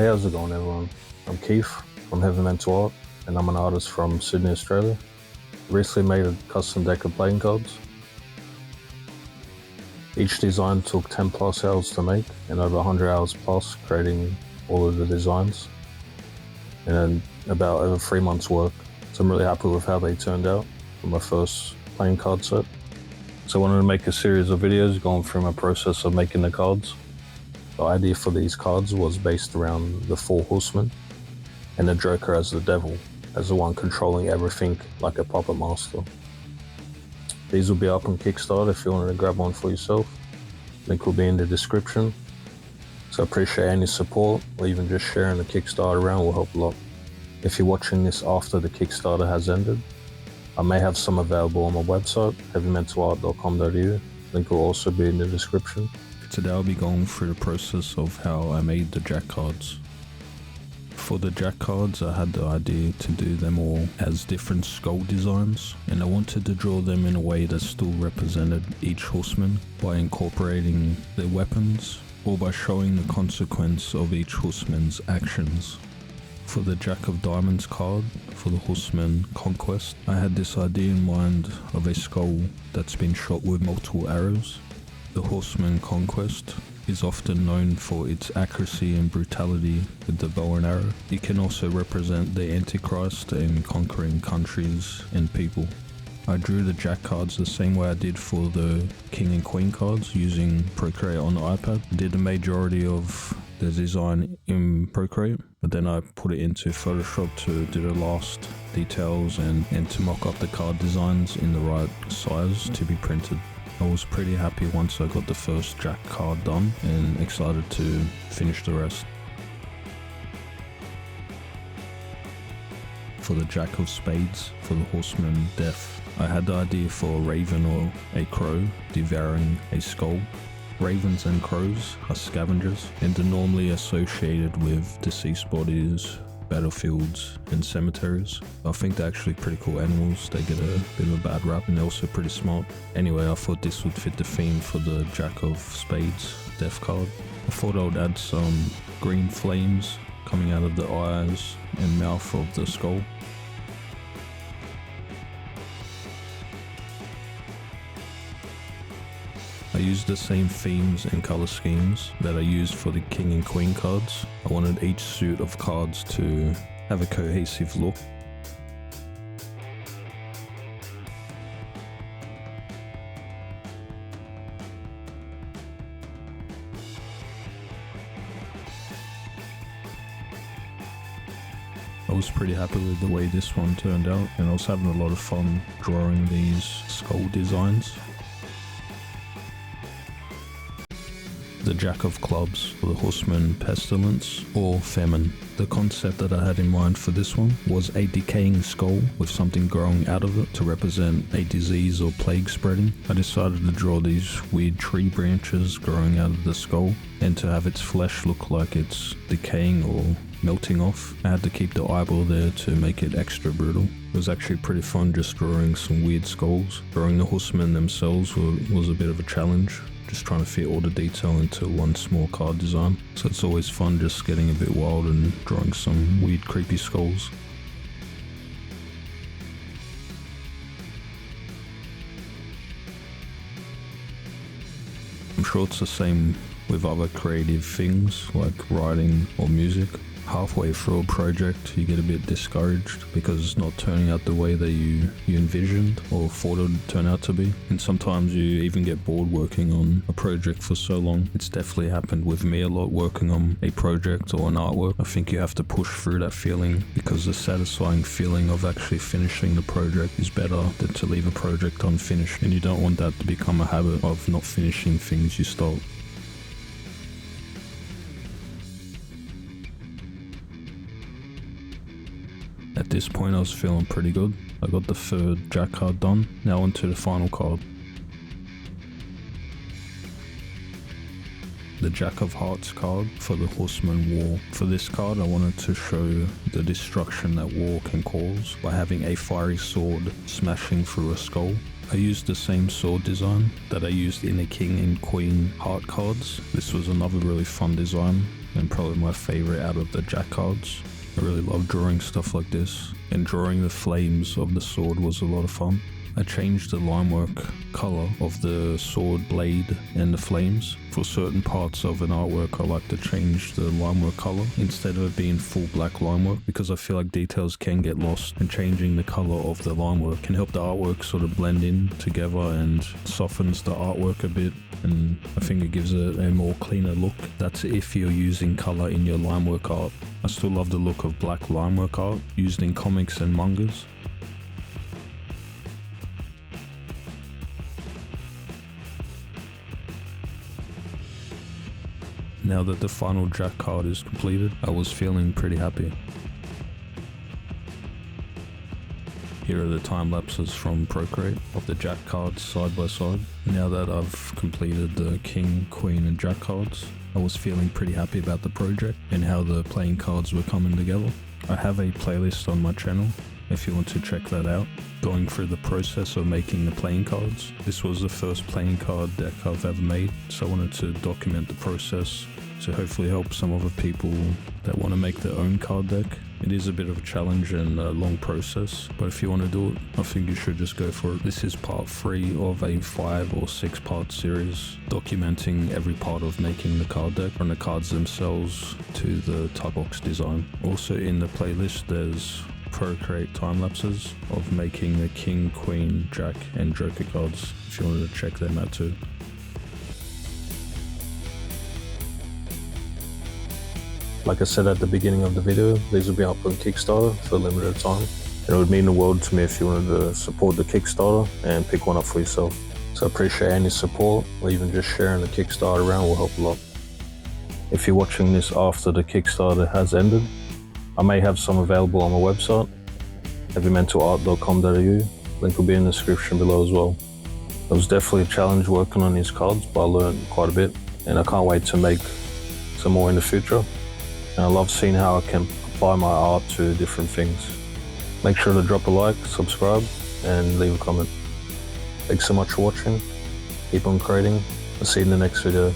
Hey, how's it going, everyone? I'm Keith from Heavy Mental Art, and I'm an artist from Sydney, Australia. Recently made a custom deck of playing cards. Each design took 10 plus hours to make, and over 100 hours plus creating all of the designs, and then about over 3 months work. So I'm really happy with how they turned out for my first playing card set. So I wanted to make a series of videos going through my process of making the cards. The idea for these cards was based around the 4 horsemen and the Joker as the devil, as the one controlling everything like a puppet master. These will be up on Kickstarter if you wanted to grab one for yourself. Link will be in the description. So I appreciate any support, or even just sharing the Kickstarter around will help a lot. If you're watching this after the Kickstarter has ended, I may have some available on my website, heavymentaLart.com.au. Link will also be in the description. Today I'll be going through the process of how I made the Jack cards. For the Jack cards, I had the idea to do them all as different skull designs, and I wanted to draw them in a way that still represented each horseman by incorporating their weapons or by showing the consequence of each horseman's actions. For the Jack of Diamonds card, for the horseman Conquest, I had this idea in mind of a skull that's been shot with multiple arrows. The horseman Conquest is often known for its accuracy and brutality with the bow and arrow. It can also represent the Antichrist in conquering countries and people. I drew the Jack cards the same way I did for the King and Queen cards using Procreate on the iPad. I did the majority of the design in Procreate, but then I put it into Photoshop to do the last details and to mock up the card designs in the right size to be printed. I was pretty happy once I got the first Jack card done and excited to finish the rest. For the Jack of Spades, for the horseman Death, I had the idea for a raven or a crow devouring a skull. Ravens and crows are scavengers and are normally associated with deceased bodies, battlefields and cemeteries. I think they're actually pretty cool animals. They get a bit of a bad rap and they're also pretty smart. Anyway, I thought this would fit the theme for the Jack of Spades Death card. I thought I would add some green flames coming out of the eyes and mouth of the skull. I used the same themes and color schemes that I used for the King and Queen cards. I wanted each suit of cards to have a cohesive look. I was pretty happy with the way this one turned out, and I was having a lot of fun drawing these skull designs. The Jack of Clubs for the horseman Pestilence or Famine. The concept that I had in mind for this one was a decaying skull with something growing out of it to represent a disease or plague spreading. I decided to draw these weird tree branches growing out of the skull and to have its flesh look like it's decaying or melting off. I had to keep the eyeball there to make it extra brutal. It was actually pretty fun just drawing some weird skulls. Drawing the horsemen themselves was a bit of a challenge. Just trying to fit all the detail into one small card design. So it's always fun just getting a bit wild and drawing some weird creepy skulls. I'm sure it's the same with other creative things like writing or music. Halfway through a project you get a bit discouraged because it's not turning out the way that you envisioned or thought it would turn out to be, and sometimes you even get bored working on a project for so long. It's definitely happened with me a lot working on a project or an artwork. I think you have to push through that feeling because the satisfying feeling of actually finishing the project is better than to leave a project unfinished, and you don't want that to become a habit of not finishing things you start. At this point I was feeling pretty good. I got the third Jack card done. Now on to the final card. The Jack of Hearts card for the Horseman War. For this card I wanted to show the destruction that war can cause by having a fiery sword smashing through a skull. I used the same sword design that I used in the King and Queen heart cards. This was another really fun design. and probably my favorite out of the Jack cards. I really love drawing stuff like this, and drawing the flames of the sword was a lot of fun. I changed the line work color of the sword blade and the flames. For certain parts of an artwork, I like to change the line work color instead of it being full black line work, because I feel like details can get lost, and changing the color of the line work can help the artwork sort of blend in together and softens the artwork a bit, and I think it gives it a more cleaner look. That's if you're using color in your line work art. I still love the look of black line work art used in comics and mangas. Now that the final Jack card is completed, I was feeling pretty happy. Here are the time lapses from Procreate of the Jack cards side by side. Now that I've completed the King, Queen and Jack cards, I was feeling pretty happy about the project and how the playing cards were coming together. I have a playlist on my channel if you want to check that out, going through the process of making the playing cards. This was the first playing card deck I've ever made, so I wanted to document the process to hopefully help some other people that want to make their own card deck. It is a bit of a challenge and a long process, but if you want to do it, I think you should just go for it. This is part 3 of a 5 or 6 part series documenting every part of making the card deck, from the cards themselves to the type box design. Also in the playlist there's Procreate time lapses of making the King, Queen, Jack and Joker cards if you wanted to check them out too. Like I said at the beginning of the video, these will be up on Kickstarter for a limited time. And it would mean the world to me if you wanted to support the Kickstarter and pick one up for yourself. So I appreciate any support, or even just sharing the Kickstarter around will help a lot. If you're watching this after the Kickstarter has ended, I may have some available on my website, heavymentalart.com.au. Link will be in the description below as well. It was definitely a challenge working on these cards, but I learned quite a bit, and I can't wait to make some more in the future. And I love seeing how I can apply my art to different things. Make sure to drop a like, subscribe, and leave a comment. Thanks so much for watching. Keep on creating. I'll see you in the next video.